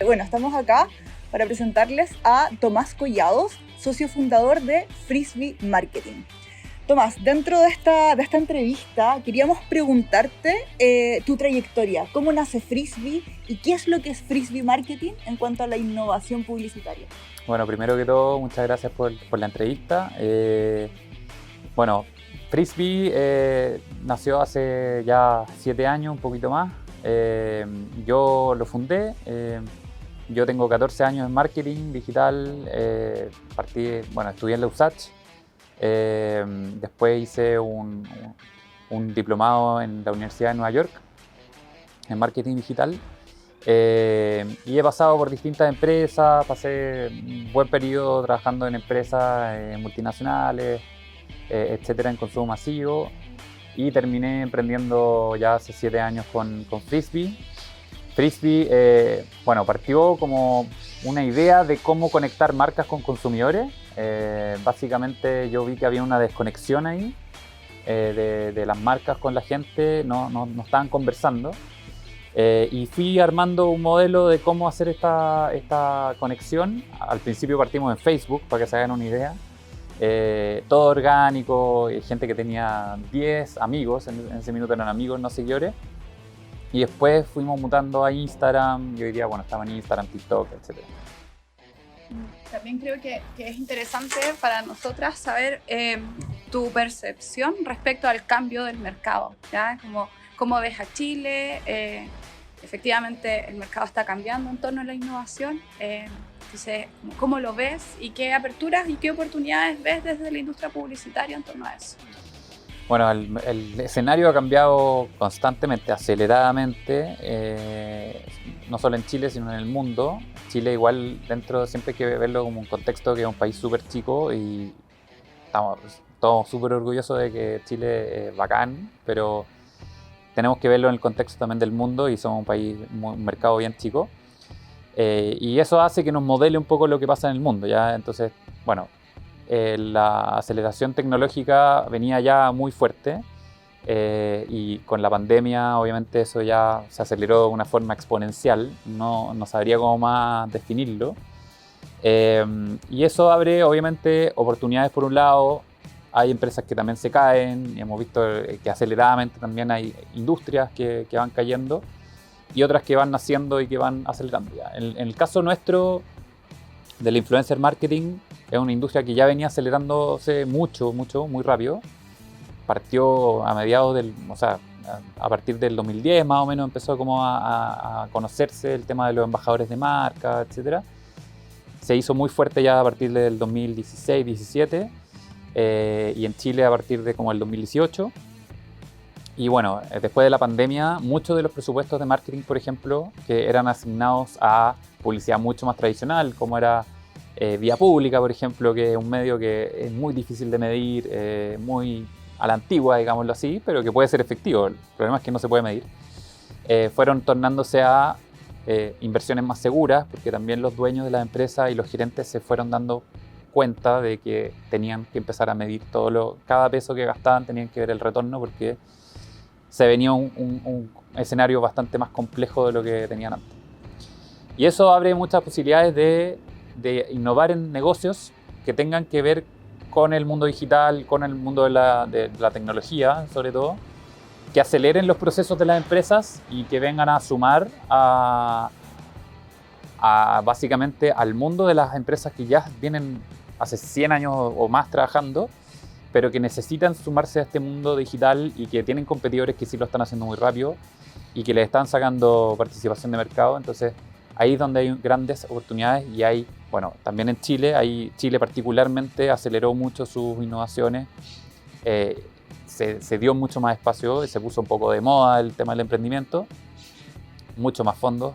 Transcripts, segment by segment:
Bueno, estamos acá para presentarles a Tomás Collados, socio fundador de Frisbee Marketing. Tomás, dentro de esta entrevista queríamos preguntarte tu trayectoria, cómo nace Frisbee y qué es lo que es Frisbee Marketing en cuanto a la innovación publicitaria. Bueno, primero que todo, muchas gracias por la entrevista. Bueno, Frisbee nació hace ya 7 años, un poquito más. Yo lo fundé. Yo tengo 14 años en marketing digital. Estudié en la USACH. Después hice un diplomado en la Universidad de Nueva York en marketing digital. Y he pasado por distintas empresas, pasé un buen periodo trabajando en empresas multinacionales, etcétera, en consumo masivo, y terminé emprendiendo ya hace 7 años con Frisbee. Frisbee, partió como una idea de cómo conectar marcas con consumidores. Básicamente yo vi que había una desconexión ahí de las marcas con la gente, no estaban conversando. Y fui armando un modelo de cómo hacer esta conexión. Al principio partimos en Facebook, para que se hagan una idea. Todo orgánico, gente que tenía 10 amigos, en ese minuto eran amigos, no seguidores. Y después fuimos mutando a Instagram, yo diría, estaba en Instagram, TikTok, etc. También creo que es interesante para nosotras saber tu percepción respecto al cambio del mercado, ¿ya? ¿Cómo ves a Chile? Efectivamente, el mercado está cambiando en torno a la innovación. Entonces, ¿cómo lo ves? ¿Y qué aperturas y qué oportunidades ves desde la industria publicitaria en torno a eso? Bueno, el escenario ha cambiado constantemente, aceleradamente, no solo en Chile, sino en el mundo. Chile igual siempre hay que verlo como un contexto que es un país súper chico y estamos todos súper orgullosos de que Chile es bacán, pero tenemos que verlo en el contexto también del mundo y somos un mercado bien chico. Y eso hace que nos modele un poco lo que pasa en el mundo, ¿ya? Entonces, la aceleración tecnológica venía ya muy fuerte y con la pandemia obviamente eso ya se aceleró de una forma exponencial, no sabría cómo más definirlo. Y eso abre obviamente oportunidades por un lado, hay empresas que también se caen, hemos visto que aceleradamente también hay industrias que van cayendo y otras que van naciendo y que van acelerando. Ya. En el caso nuestro del influencer marketing, es una industria que ya venía acelerándose mucho, muy rápido. Partió a partir del 2010 más o menos empezó como a conocerse el tema de los embajadores de marca, etc. Se hizo muy fuerte ya a partir del 2016-17 y en Chile a partir de como el 2018. Y después de la pandemia, muchos de los presupuestos de marketing, por ejemplo, que eran asignados a publicidad mucho más tradicional, como era vía pública, por ejemplo, que es un medio que es muy difícil de medir, muy a la antigua, digámoslo así, pero que puede ser efectivo. El problema es que no se puede medir. Fueron tornándose a inversiones más seguras, porque también los dueños de las empresas y los gerentes se fueron dando cuenta de que tenían que empezar a medir cada peso que gastaban, tenían que ver el retorno, porque se venía un escenario bastante más complejo de lo que tenían antes. Y eso abre muchas posibilidades de innovar en negocios que tengan que ver con el mundo digital, con el mundo de la tecnología, sobre todo, que aceleren los procesos de las empresas y que vengan a sumar básicamente al mundo de las empresas que ya vienen hace 100 años o más trabajando, pero que necesitan sumarse a este mundo digital y que tienen competidores que sí lo están haciendo muy rápido y que les están sacando participación de mercado. Entonces, ahí es donde hay grandes oportunidades y hay, también en Chile, Chile particularmente aceleró mucho sus innovaciones, se dio mucho más espacio, se puso un poco de moda el tema del emprendimiento, mucho más fondos,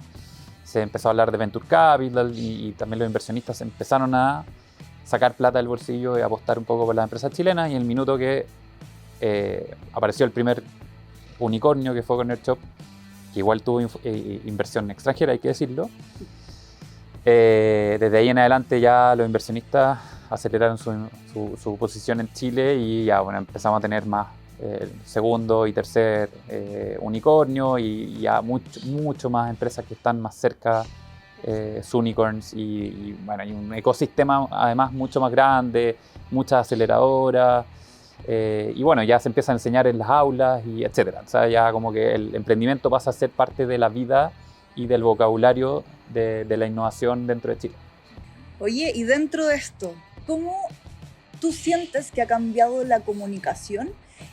se empezó a hablar de Venture Capital y también los inversionistas empezaron a sacar plata del bolsillo y apostar un poco por las empresas chilenas, y en el minuto que apareció el primer unicornio, que fue Corner Shop, que igual tuvo inversión extranjera, hay que decirlo, desde ahí en adelante ya los inversionistas aceleraron su posición en Chile y ya empezamos a tener más segundo y tercer unicornio y ya mucho más empresas que están más cerca unicorns bueno, y un ecosistema además mucho más grande, muchas aceleradoras. Y bueno, ya se empieza a enseñar en las aulas y etcétera. O sea, ya como que el emprendimiento pasa a ser parte de la vida y del vocabulario de la innovación dentro de Chile. Oye, y dentro de esto, ¿cómo tú sientes que ha cambiado la comunicación?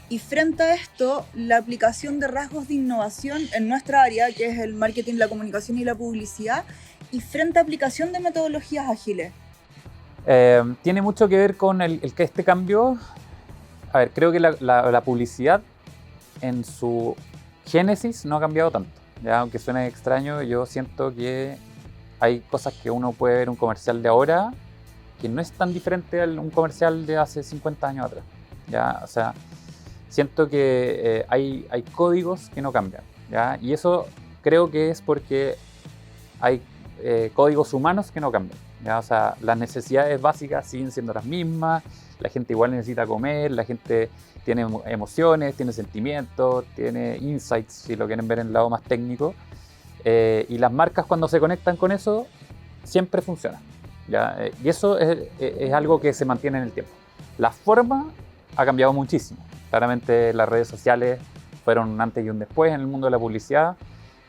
Y frente a esto, la aplicación de rasgos de innovación en nuestra área, que es el marketing, la comunicación y la publicidad, y frente a aplicación de metodologías ágiles. Tiene mucho que ver con que este cambio. A ver, creo que la publicidad en su génesis no ha cambiado tanto. Ya, aunque suene extraño, yo siento que hay cosas que uno puede ver un comercial de ahora que no es tan diferente a un comercial de hace 50 años atrás. ¿Ya? O sea, siento que hay códigos que no cambian. ¿Ya? Y eso creo que es porque hay códigos humanos que no cambian. ¿Ya? O sea, las necesidades básicas siguen siendo las mismas, la gente igual necesita comer, la gente tiene emociones, tiene sentimientos, tiene insights, si lo quieren ver en el lado más técnico. Y las marcas cuando se conectan con eso, siempre funcionan. ¿Ya? Y eso es algo que se mantiene en el tiempo. La forma ha cambiado muchísimo. Claramente las redes sociales fueron un antes y un después en el mundo de la publicidad.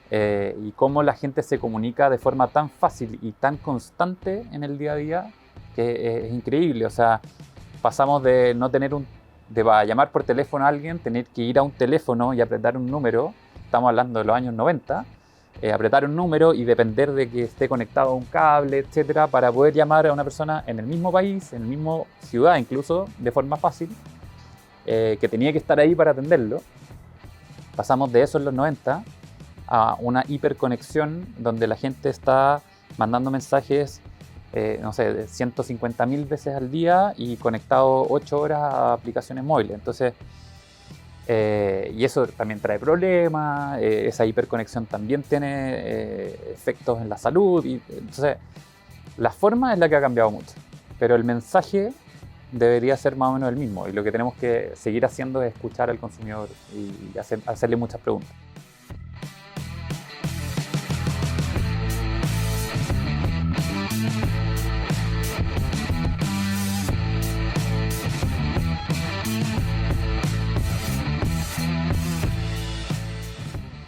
Y cómo la gente se comunica de forma tan fácil y tan constante en el día a día, que es increíble. O sea, pasamos de no tener de llamar por teléfono a alguien, tener que ir a un teléfono y apretar un número, estamos hablando de los años 90, apretar un número y depender de que esté conectado a un cable, etcétera, para poder llamar a una persona en el mismo país, en la misma ciudad incluso, de forma fácil, que tenía que estar ahí para atenderlo. Pasamos de eso en los 90 a una hiperconexión donde la gente está mandando mensajes, no sé, de 150.000 veces al día y conectado 8 horas a aplicaciones móviles. Entonces, y eso también trae problemas, esa hiperconexión también tiene efectos en la salud. Entonces, la forma es la que ha cambiado mucho, pero el mensaje debería ser más o menos el mismo. Y lo que tenemos que seguir haciendo es escuchar al consumidor y hacerle muchas preguntas.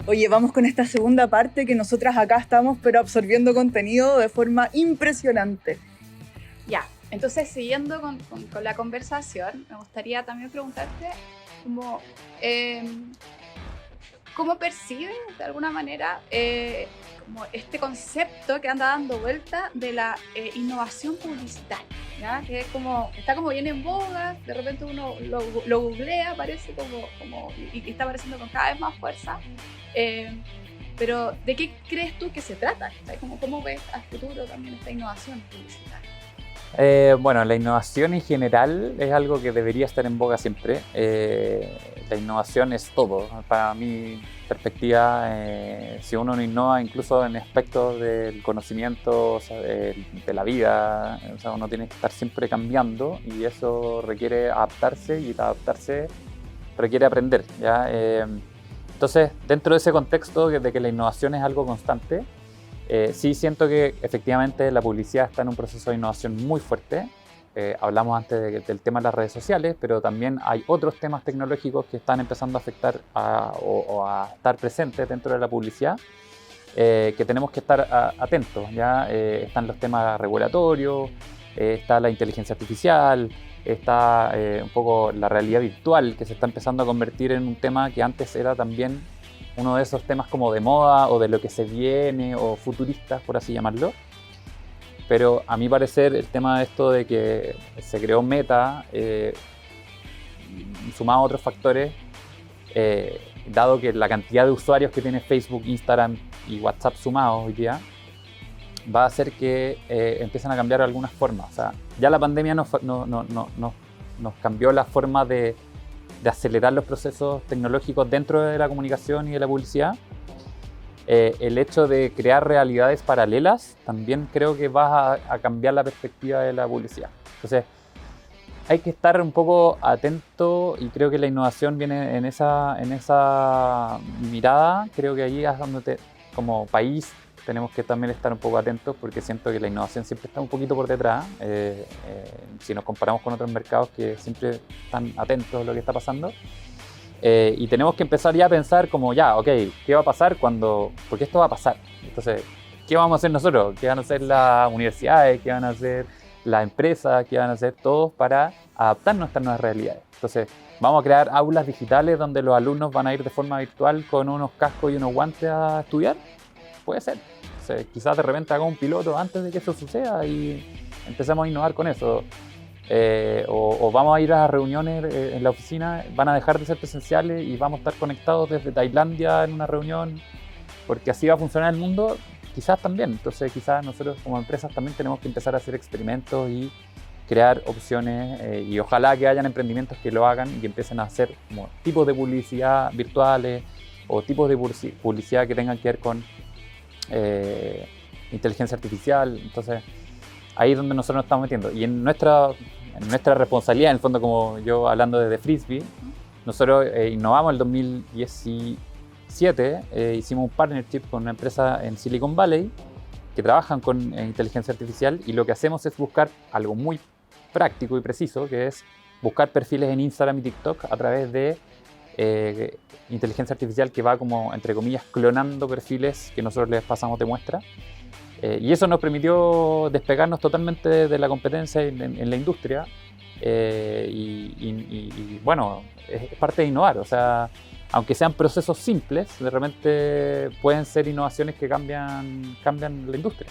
Oye, vamos con esta segunda parte que nosotras acá estamos pero absorbiendo contenido de forma impresionante. Ya, entonces siguiendo con la conversación, me gustaría también preguntarte cómo percibes de alguna manera como este concepto que anda dando vuelta de la innovación publicitaria, ¿ya? Que es está como bien en boga, de repente uno lo googlea, aparece y está apareciendo con cada vez más fuerza. Pero ¿de qué crees tú que se trata? ¿Cómo ves al futuro también esta innovación publicitaria? Bueno, la innovación en general es algo que debería estar en boga siempre. La innovación es todo. Para mi perspectiva, si uno no innova incluso en aspectos del conocimiento, o sea, de la vida, o sea, uno tiene que estar siempre cambiando y eso requiere adaptarse y adaptarse requiere aprender, ¿ya? Entonces, dentro de ese contexto de que la innovación es algo constante, sí siento que efectivamente la publicidad está en un proceso de innovación muy fuerte. Hablamos antes del tema de las redes sociales, pero también hay otros temas tecnológicos que están empezando a afectar o a estar presentes dentro de la publicidad, que tenemos que estar atentos. ¿Ya? Están los temas regulatorios, está la inteligencia artificial, está un poco la realidad virtual, que se está empezando a convertir en un tema que antes era también uno de esos temas como de moda o de lo que se viene o futuristas, por así llamarlo. Pero a mi parecer el tema de esto de que se creó Meta, sumado a otros factores, dado que la cantidad de usuarios que tiene Facebook, Instagram y WhatsApp sumados hoy día, va a hacer que empiecen a cambiar algunas formas. O sea, ya la pandemia nos cambió la forma de acelerar los procesos tecnológicos dentro de la comunicación y de la publicidad. El hecho de crear realidades paralelas también creo que va a cambiar la perspectiva de la publicidad. Entonces, hay que estar un poco atento y creo que la innovación viene en esa mirada. Creo que ahí es donde como país tenemos que también estar un poco atentos porque siento que la innovación siempre está un poquito por detrás. Si nos comparamos con otros mercados que siempre están atentos a lo que está pasando. Y tenemos que empezar ya a pensar como ya, ok, ¿qué va a pasar cuando...? Porque esto va a pasar. Entonces, ¿qué vamos a hacer nosotros? ¿Qué van a hacer las universidades? ¿Qué van a hacer las empresas? ¿Qué van a hacer todos para adaptarnos a estas nuevas realidades? Entonces, vamos a crear aulas digitales donde los alumnos van a ir de forma virtual con unos cascos y unos guantes a estudiar. Puede ser. Entonces, quizás de repente haga un piloto antes de que eso suceda y empecemos a innovar con eso. O vamos a ir a reuniones en la oficina, van a dejar de ser presenciales y vamos a estar conectados desde Tailandia en una reunión, porque así va a funcionar el mundo, quizás también. Entonces quizás nosotros como empresas también tenemos que empezar a hacer experimentos y crear opciones y ojalá que hayan emprendimientos que lo hagan y que empiecen a hacer como tipos de publicidad virtuales o tipos de publicidad que tengan que ver con inteligencia artificial. Entonces ahí es donde nosotros nos estamos metiendo y en nuestra responsabilidad, en el fondo, como yo hablando desde Frisbee, nosotros innovamos en el 2017, hicimos un partnership con una empresa en Silicon Valley que trabajan con inteligencia artificial y lo que hacemos es buscar algo muy práctico y preciso, que es buscar perfiles en Instagram y TikTok a través de inteligencia artificial que va como, entre comillas, clonando perfiles que nosotros les pasamos de muestra. Y eso nos permitió despegarnos totalmente de la competencia en la industria y bueno, es parte de innovar. O sea, aunque sean procesos simples, de repente pueden ser innovaciones que cambian la industria.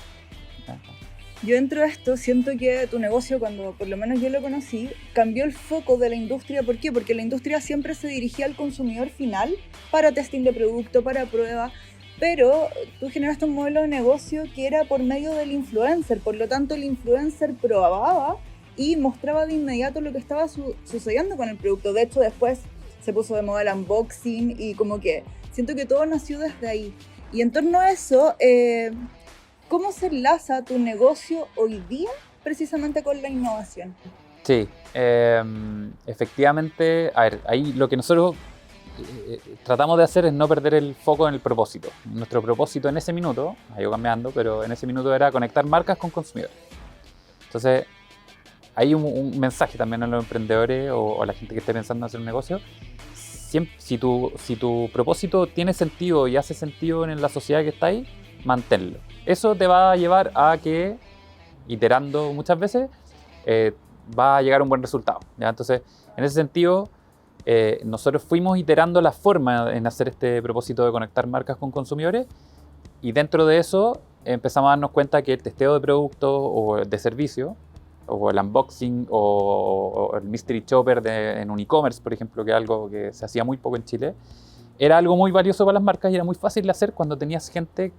Yo dentro de esto siento que tu negocio, cuando por lo menos yo lo conocí, cambió el foco de la industria. ¿Por qué? Porque la industria siempre se dirigía al consumidor final para testing de producto, para prueba, pero tú generaste un modelo de negocio que era por medio del influencer. Por lo tanto, el influencer probaba y mostraba de inmediato lo que estaba sucediendo con el producto. De hecho, después se puso de moda el unboxing y como que siento que todo nació desde ahí. Y en torno a eso, ¿cómo se enlaza tu negocio hoy día precisamente con la innovación? Sí, efectivamente, a ver, ahí lo que nosotros tratamos de hacer es no perder el foco en el propósito. Nuestro propósito en ese minuto, ha ido cambiando, pero en ese minuto era conectar marcas con consumidores. Entonces, hay un mensaje también a los emprendedores o a la gente que esté pensando en hacer un negocio. Si tu propósito tiene sentido y hace sentido en la sociedad que está ahí, manténlo. Eso te va a llevar a que, iterando muchas veces, va a llegar a un buen resultado, ¿ya? Entonces, en ese sentido, nosotros fuimos iterando la forma en hacer este propósito de conectar marcas con consumidores y dentro de eso empezamos a darnos cuenta que el testeo de productos o de servicio o el unboxing o el mystery shopper en un e-commerce, por ejemplo, que es algo que se hacía muy poco en Chile, era algo muy valioso para las marcas y era muy fácil de hacer cuando tenías gente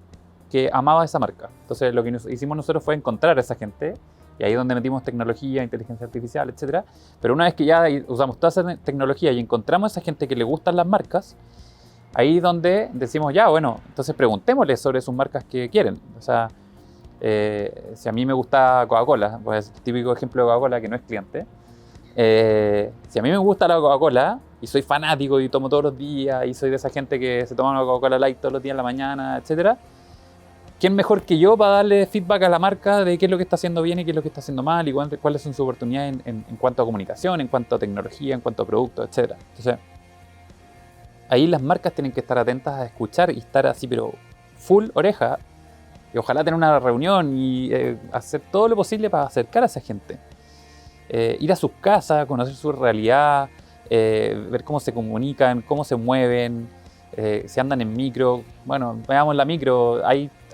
que amaba esa marca. Entonces lo que hicimos nosotros fue encontrar a esa gente y ahí es donde metimos tecnología, inteligencia artificial, etc. Pero una vez que ya usamos toda esa tecnología y encontramos a esa gente que le gustan las marcas, ahí es donde decimos ya, bueno, entonces preguntémosle sobre sus marcas que quieren. O sea, si a mí me gusta Coca-Cola, pues el típico ejemplo de Coca-Cola que no es cliente, si a mí me gusta la Coca-Cola y soy fanático y tomo todos los días y soy de esa gente que se toma una Coca-Cola Light todos los días en la mañana, etc., ¿quién mejor que yo para darle feedback a la marca de qué es lo que está haciendo bien y qué es lo que está haciendo mal y cuáles son sus oportunidades en cuanto a comunicación, en cuanto a tecnología, en cuanto a productos, etc.? Entonces, ahí las marcas tienen que estar atentas a escuchar y estar así, pero full oreja, y ojalá tener una reunión y hacer todo lo posible para acercar a esa gente. Ir a sus casas, conocer su realidad, ver cómo se comunican, cómo se mueven, si andan en micro. Bueno, veamos la micro,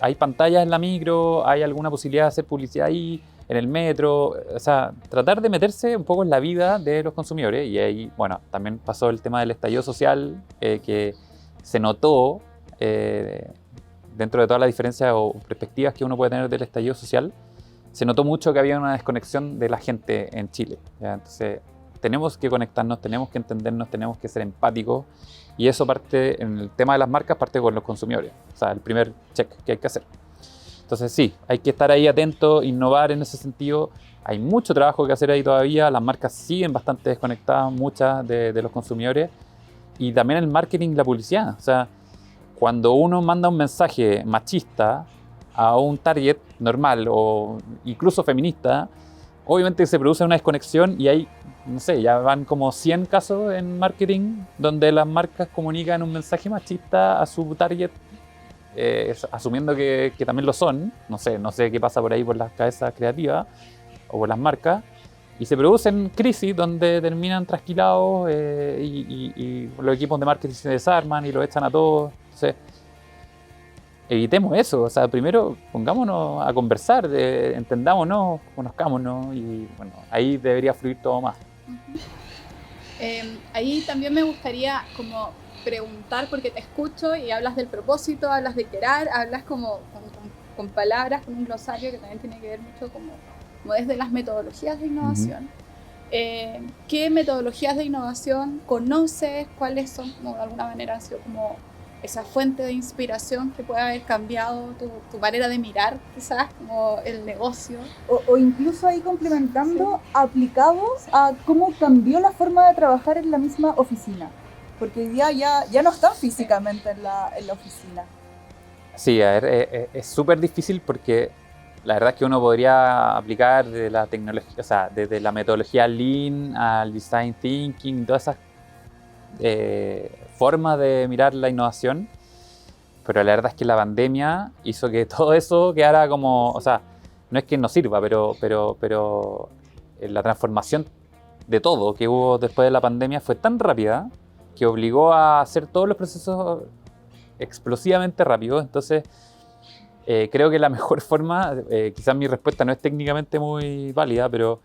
hay pantallas en la micro, hay alguna posibilidad de hacer publicidad ahí, en el metro. O sea, tratar de meterse un poco en la vida de los consumidores. Y ahí, bueno, también pasó el tema del estallido social, que se notó dentro de todas las diferencias o perspectivas que uno puede tener del estallido social, se notó mucho que había una desconexión de la gente en Chile, ¿ya? Entonces, tenemos que conectarnos, tenemos que entendernos, tenemos que ser empáticos y eso parte, en el tema de las marcas, parte con los consumidores. O sea, el primer check que hay que hacer. Entonces, sí, hay que estar ahí atentos, innovar en ese sentido. Hay mucho trabajo que hacer ahí todavía, las marcas siguen bastante desconectadas, muchas de los consumidores y también el marketing y la publicidad. O sea, cuando uno manda un mensaje machista a un target normal o incluso feminista, obviamente se produce una desconexión y hay, no sé, ya van como 100 casos en marketing donde las marcas comunican un mensaje machista a su target, asumiendo que también lo son. No sé qué pasa por ahí por las cabezas creativas o por las marcas. Y se producen crisis donde terminan trasquilados y los equipos de marketing se desarman y los echan a todos. Entonces, evitemos eso. O sea, primero pongámonos a conversar, entendámonos, conozcámonos y bueno, ahí debería fluir todo más. Ahí también me gustaría como preguntar, porque te escucho y hablas del propósito, hablas de querer, hablas como con palabras, con un glosario que también tiene que ver mucho como desde las metodologías de innovación. ¿Qué metodologías de innovación conoces? ¿Cuáles son, como de alguna manera, han sido como esa fuente de inspiración que puede haber cambiado tu manera de mirar, quizás, como el negocio? O incluso ahí complementando, aplicados a cómo cambió la forma de trabajar en la misma oficina. Porque hoy día ya no están físicamente en la oficina. Sí, a ver, es súper difícil porque la verdad es que uno podría aplicar desde la tecnología, o sea, desde la metodología Lean al Design Thinking, todas esas formas de mirar la innovación, pero la verdad es que la pandemia hizo que todo eso quedara como, o sea, no es que no sirva, pero la transformación de todo que hubo después de la pandemia fue tan rápida que obligó a hacer todos los procesos explosivamente rápidos. Entonces, creo que la mejor forma, quizás mi respuesta no es técnicamente muy válida, pero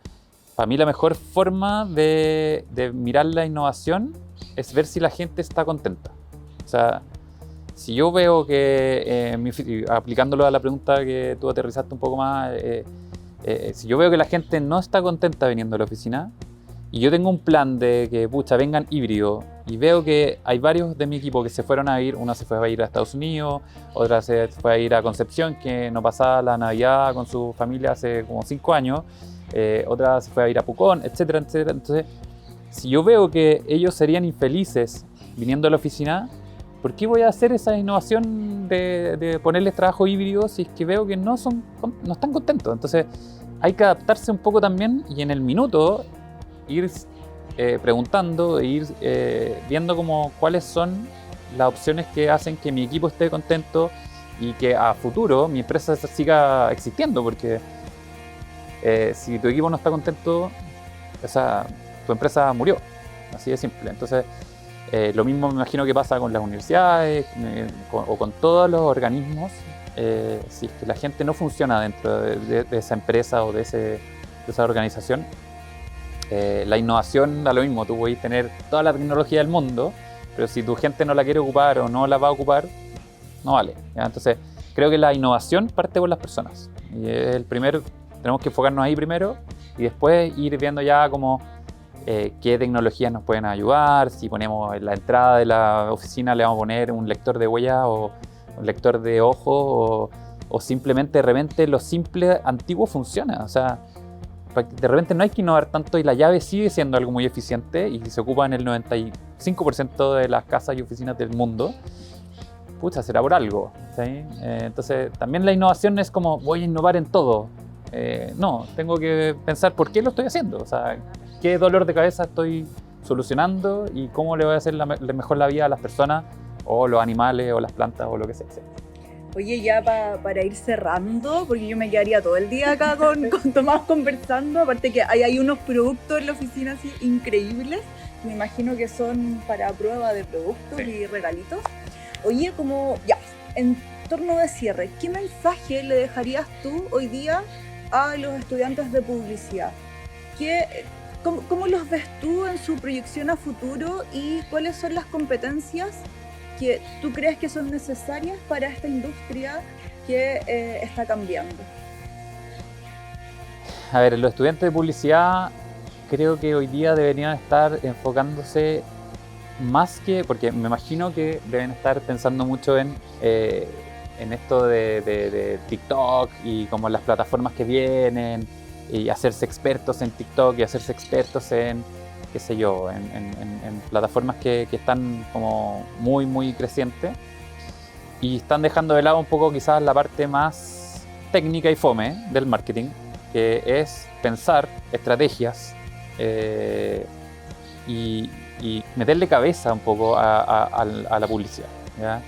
para mí la mejor forma de mirar la innovación es ver si la gente está contenta. O sea, si yo veo que, aplicándolo a la pregunta que tú aterrizaste un poco más, si yo veo que la gente no está contenta viniendo a la oficina y yo tengo un plan de que, pucha, vengan híbridos, y veo que hay varios de mi equipo que se fueron a ir, una se fue a ir a Estados Unidos, otra se fue a ir a Concepción, que no pasaba la Navidad con su familia hace como 5 años, otra se fue a ir a Pucón, etcétera, etcétera. Entonces, si yo veo que ellos serían infelices viniendo a la oficina, ¿por qué voy a hacer esa innovación de ponerles trabajo híbrido si es que veo que no están contentos? Entonces, hay que adaptarse un poco también y en el minuto ir preguntando e ir viendo como cuáles son las opciones que hacen que mi equipo esté contento y que a futuro mi empresa siga existiendo, porque si tu equipo no está contento, tu empresa murió, así de simple. Entonces, lo mismo me imagino que pasa con las universidades o con todos los organismos. Si es que la gente no funciona dentro de esa empresa o de esa organización, la innovación da lo mismo. Tú puedes tener toda la tecnología del mundo, pero si tu gente no la quiere ocupar o no la va a ocupar, no vale, ¿ya? Entonces, creo que la innovación parte por las personas. Y es tenemos que enfocarnos ahí primero y después ir viendo ya como qué tecnologías nos pueden ayudar. Si ponemos en la entrada de la oficina le vamos a poner un lector de huella o un lector de ojo o simplemente de repente lo simple antiguo funciona. O sea, de repente no hay que innovar tanto y la llave sigue siendo algo muy eficiente y se ocupa en el 95% de las casas y oficinas del mundo. Pucha, será por algo, ¿sí? Entonces también la innovación es como voy a innovar en todo. No, tengo que pensar por qué lo estoy haciendo. O sea, qué dolor de cabeza estoy solucionando y cómo le voy a hacer mejor la vida a las personas o los animales o las plantas o lo que sea. Oye, ya para ir cerrando, porque yo me quedaría todo el día acá con Tomás conversando, aparte que hay unos productos en la oficina así increíbles, me imagino que son para prueba de productos, sí, y regalitos. Oye, como ya, en torno de cierre, ¿qué mensaje le dejarías tú hoy día a los estudiantes de publicidad? ¿Cómo los ves tú en su proyección a futuro y cuáles son las competencias que tú crees que son necesarias para esta industria que está cambiando? A ver, los estudiantes de publicidad creo que hoy día deberían estar enfocándose más que, porque me imagino que deben estar pensando mucho en esto de TikTok y como las plataformas que vienen y hacerse expertos en TikTok y hacerse expertos en qué sé yo, en plataformas que están como muy, muy crecientes y están dejando de lado un poco quizás la parte más técnica y fome del marketing, que es pensar estrategias y meterle cabeza un poco a la publicidad, ¿ya?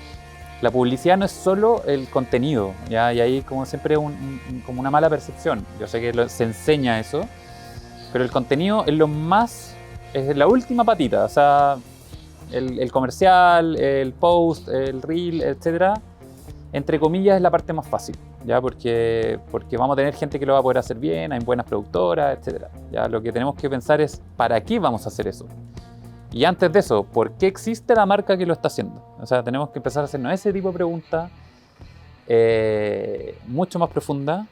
La publicidad no es solo el contenido, ¿ya? Y ahí como siempre como una mala percepción. Yo sé que se enseña eso, pero el contenido es la última patita. O sea, el comercial, el post, el reel, etcétera, entre comillas es la parte más fácil, ¿ya? Porque vamos a tener gente que lo va a poder hacer bien, hay buenas productoras, etcétera. Ya lo que tenemos que pensar es ¿para qué vamos a hacer eso? Y antes de eso, ¿por qué existe la marca que lo está haciendo? O sea, tenemos que empezar a hacernos ese tipo de preguntas mucho más profunda.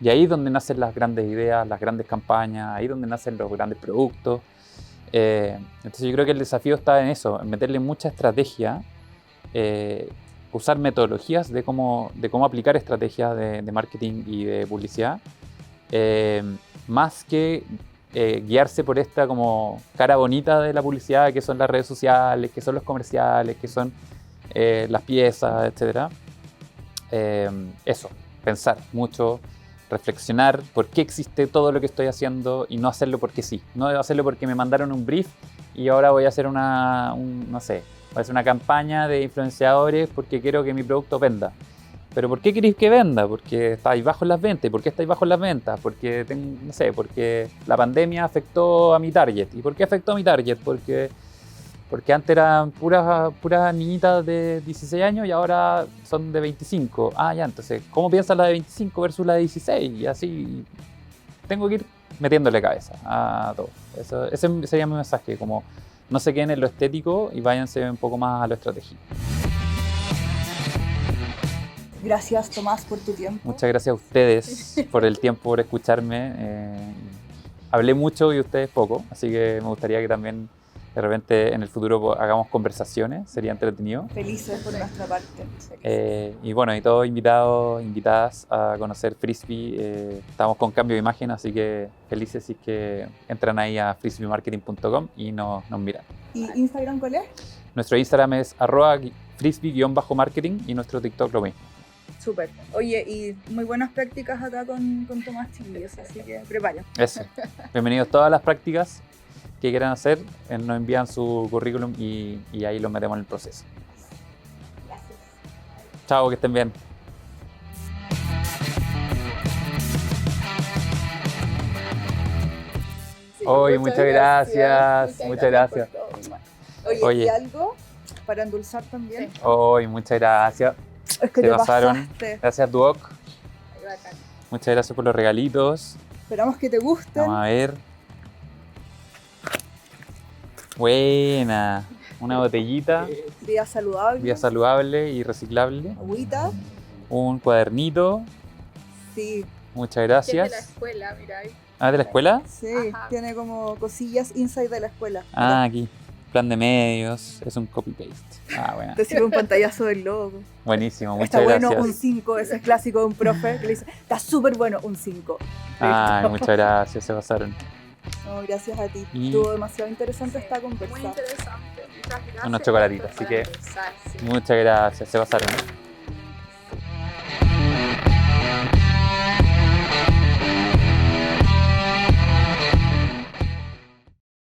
Y ahí es donde nacen las grandes ideas, las grandes campañas, ahí es donde nacen los grandes productos. Entonces yo creo que el desafío está en eso, en meterle mucha estrategia, usar metodologías de cómo aplicar estrategias de marketing y de publicidad, más que guiarse por esta como cara bonita de la publicidad, que son las redes sociales, que son los comerciales, que son las piezas, etc. Eso, pensar mucho, reflexionar por qué existe todo lo que estoy haciendo y no hacerlo porque sí, no hacerlo porque me mandaron un brief y ahora voy a hacer no sé, voy a hacer una campaña de influenciadores porque quiero que mi producto venda. ¿Pero por qué queréis que venda? Porque estáis bajo en las ventas. ¿Y por qué estáis bajo en las ventas? Porque, no sé, porque la pandemia afectó a mi target. ¿Y por qué afectó a mi target? Porque antes eran puras niñitas de 16 años y ahora son de 25. Ah, ya, entonces, ¿cómo piensas la de 25 versus la de 16? Y así tengo que ir metiéndole cabeza a todo. Ese sería mi mensaje, como no se queden en lo estético y váyanse un poco más a lo estratégico. Gracias, Tomás, por tu tiempo. Muchas gracias a ustedes por el tiempo, por escucharme. Hablé mucho y ustedes poco, así que me gustaría que también de repente en el futuro hagamos conversaciones, sería entretenido. Felices por nuestra parte. Y bueno, y todos invitados, invitadas a conocer Frisbee. Estamos con cambio de imagen, así que felices si es que entran ahí a frisbeemarketing.com y nos miran. ¿Y Instagram cuál es? Nuestro Instagram es @frisbee_marketing y nuestro TikTok lo mismo. Súper. Oye, y muy buenas prácticas acá con Tomás, chiquillos, así que preparen. Eso. Bienvenidos a todas las prácticas que quieran hacer. Nos envían su currículum y ahí los metemos en el proceso. Gracias. Chao, que estén bien. Sí, Oye, muchas gracias. Muchas gracias. Oye, ¿y algo para endulzar también? Sí. Oye, muchas gracias. Es que Se te pasaron. pasaste. Gracias, Duoc. Ay, bacán. Muchas gracias por los regalitos. Esperamos que te gusten. Vamos a ver. Buena. Una botellita. Vida saludable. Vida saludable y reciclable. Agüita. Un cuadernito. Sí, Muchas Que es de gracias. la escuela, mira ahí. Ah, ¿de la escuela? sí. Ajá. Tiene como cosillas inside de la escuela. Ah, aquí. Plan de medios. Es un copy-paste. Ah, bueno. Te sirve un pantallazo del logo. Buenísimo. Está Muchas bueno gracias. un 5, ese es clásico de un profe que le dice, está súper bueno un 5. Ay, muchas gracias. Se pasaron. No, gracias a ti. Y- Estuvo demasiado interesante esta Muy conversa. interesante. Muchas gracias. Unos chocolatitos, por así que- conversar, sí. Muchas gracias. Se pasaron.